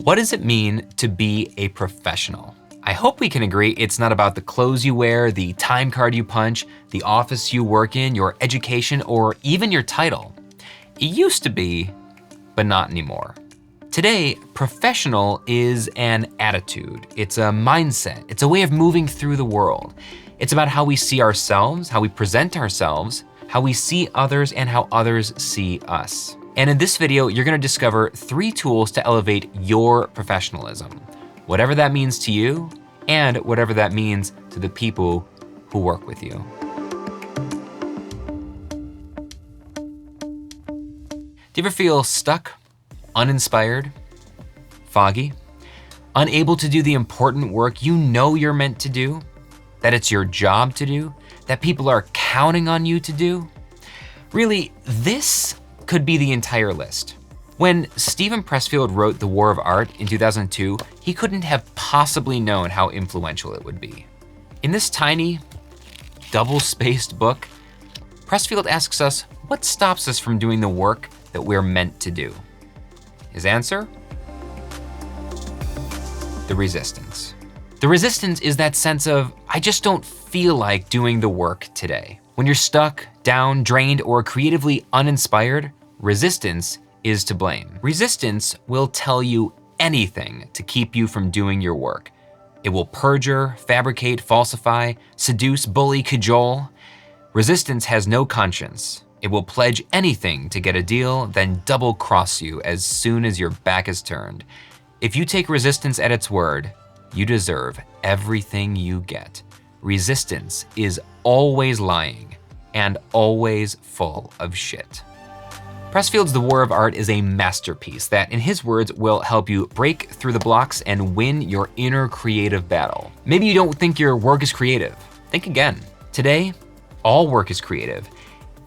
What does it mean to be a professional? I hope we can agree it's not about the clothes you wear, the time card you punch, the office you work in, your education, or even your title. It used to be, but not anymore. Today, professional is an attitude. It's a mindset. It's a way of moving through the world. It's about how we see ourselves, how we present ourselves, how we see others, and how others see us. And in this video, you're gonna discover 3 tools to elevate your professionalism, whatever that means to you, and whatever that means to the people who work with you. Do you ever feel stuck, uninspired, foggy, unable to do the important work you know you're meant to do, that it's your job to do, that people are counting on you to do? Really, this could be the entire list. When Steven Pressfield wrote The War of Art in 2002, he couldn't have possibly known how influential it would be. In this tiny, double-spaced book, Pressfield asks us, what stops us from doing the work that we're meant to do? His answer? The resistance. The resistance is that sense of, I just don't feel like doing the work today. When you're stuck, down, drained, or creatively uninspired, resistance is to blame. Resistance will tell you anything to keep you from doing your work. It will perjure, fabricate, falsify, seduce, bully, cajole. Resistance has no conscience. It will pledge anything to get a deal, then double cross you as soon as your back is turned. If you take resistance at its word, you deserve everything you get. Resistance is always lying and always full of shit. Pressfield's The War of Art is a masterpiece that, in his words, will help you break through the blocks and win your inner creative battle. Maybe you don't think your work is creative. Think again. Today, all work is creative.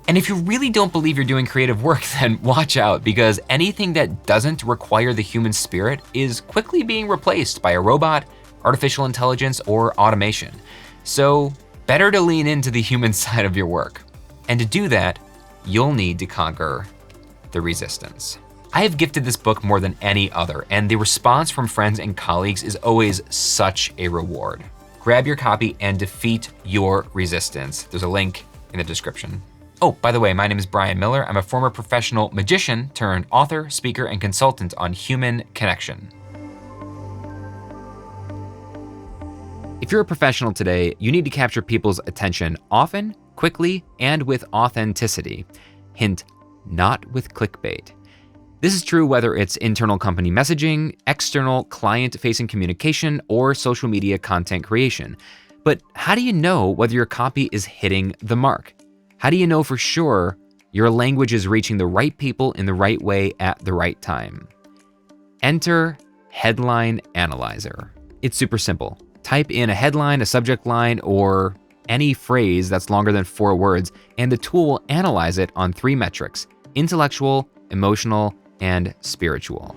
And if you really don't believe you're doing creative work, then watch out, because anything that doesn't require the human spirit is quickly being replaced by a robot, artificial intelligence, or automation. So better to lean into the human side of your work. And to do that, you'll need to conquer the resistance. I have gifted this book more than any other, and the response from friends and colleagues is always such a reward. Grab your copy and defeat your resistance. There's a link in the description. Oh, by the way, my name is Brian Miller. I'm a former professional magician turned author, speaker, and consultant on human connection. If you're a professional today, you need to capture people's attention often, quickly, and with authenticity. Hint, not with clickbait. This is true whether it's internal company messaging, external client-facing communication, or social media content creation. But how do you know whether your copy is hitting the mark? How do you know for sure your language is reaching the right people in the right way at the right time? Enter Headline Analyzer. It's super simple. Type in a headline, a subject line, or any phrase that's longer than 4 words, and the tool will analyze it on 3 metrics: intellectual, emotional, and spiritual.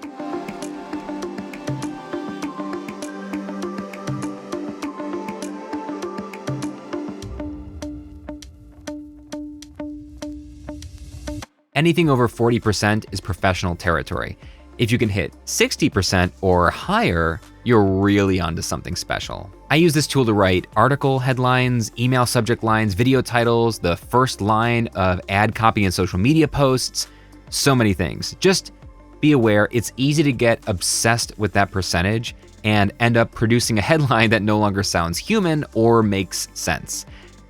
Anything over 40% is professional territory. If you can hit 60% or higher, you're really onto something special. I use this tool to write article headlines, email subject lines, video titles, the first line of ad copy in social media posts, so many things. Just be aware it's easy to get obsessed with that percentage and end up producing a headline that no longer sounds human or makes sense.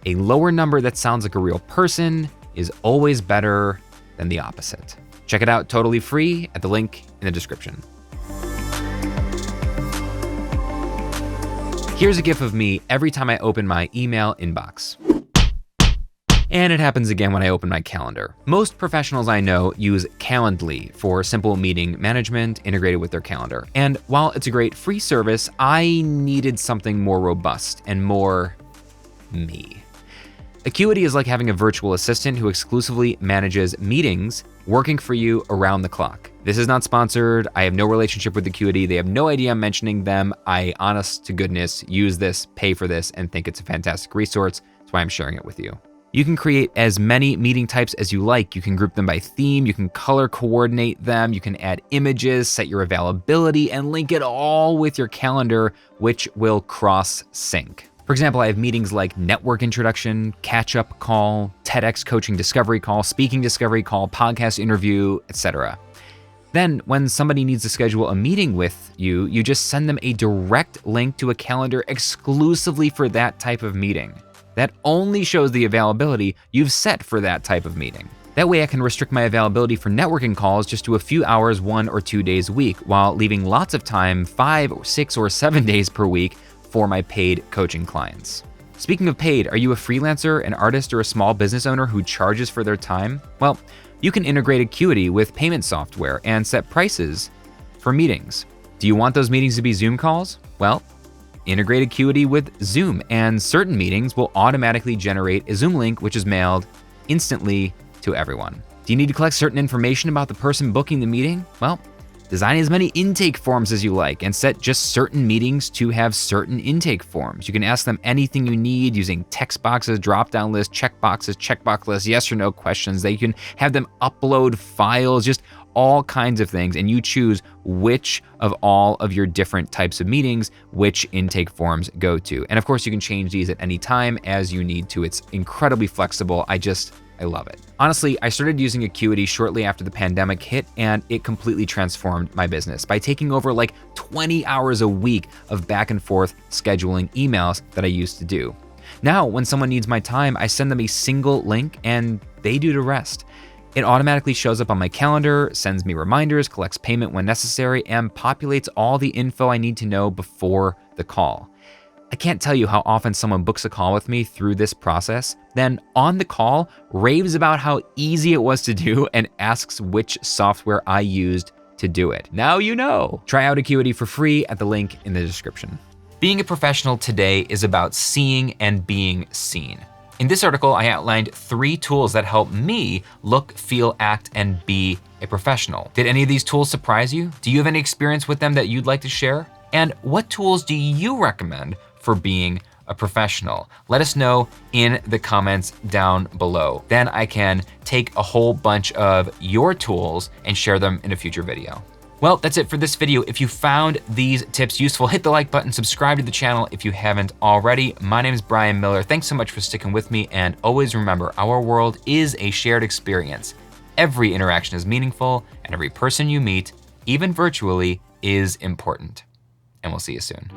A lower number that sounds like a real person is always better than the opposite. Check it out totally free at the link in the description. Here's a GIF of me every time I open my email inbox. And it happens again when I open my calendar. Most professionals I know use Calendly for simple meeting management integrated with their calendar. And while it's a great free service, I needed something more robust and more me. Acuity is like having a virtual assistant who exclusively manages meetings working for you around the clock. This is not sponsored. I have no relationship with Acuity. They have no idea I'm mentioning them. I, honest to goodness, use this, pay for this, and think it's a fantastic resource. That's why I'm sharing it with you. You can create as many meeting types as you like. You can group them by theme, you can color coordinate them, you can add images, set your availability, and link it all with your calendar, which will cross-sync. For example, I have meetings like network introduction, catch-up call, TEDx coaching discovery call, speaking discovery call, podcast interview, etc. Then, when somebody needs to schedule a meeting with you, you just send them a direct link to a calendar exclusively for that type of meeting. That only shows the availability you've set for that type of meeting. That way I can restrict my availability for networking calls just to a few hours 1 or 2 days a week, while leaving lots of time 5 or 6 or 7 days per week for my paid coaching clients. Speaking of paid, are you a freelancer, an artist, or a small business owner who charges for their time? Well, you can integrate Acuity with payment software and set prices for meetings. Do you want those meetings to be Zoom calls? Well, integrate Acuity with Zoom, and certain meetings will automatically generate a Zoom link which is mailed instantly to everyone. Do you need to collect certain information about the person booking the meeting? Well, design as many intake forms as you like and set just certain meetings to have certain intake forms. You can ask them anything you need using text boxes, drop-down lists, checkbox lists, yes or no questions. They can have them upload files, just all kinds of things, and you choose which of all of your different types of meetings, which intake forms go to. And of course, you can change these at any time as you need to. It's incredibly flexible. I love it. Honestly, I started using Acuity shortly after the pandemic hit, and it completely transformed my business by taking over like 20 hours a week of back and forth scheduling emails that I used to do. Now, when someone needs my time, I send them a single link and they do the rest. It automatically shows up on my calendar, sends me reminders, collects payment when necessary, and populates all the info I need to know before the call. I can't tell you how often someone books a call with me through this process, then on the call, raves about how easy it was to do and asks which software I used to do it. Now you know. Try out Acuity for free at the link in the description. Being a professional today is about seeing and being seen. In this article, I outlined 3 tools that help me look, feel, act, and be a professional. Did any of these tools surprise you? Do you have any experience with them that you'd like to share? And what tools do you recommend for being a professional? Let us know in the comments down below. Then I can take a whole bunch of your tools and share them in a future video. Well, that's it for this video. If you found these tips useful, hit the like button, subscribe to the channel if you haven't already. My name is Brian Miller. Thanks so much for sticking with me, and always remember, our world is a shared experience. Every interaction is meaningful, and every person you meet, even virtually, is important. And we'll see you soon.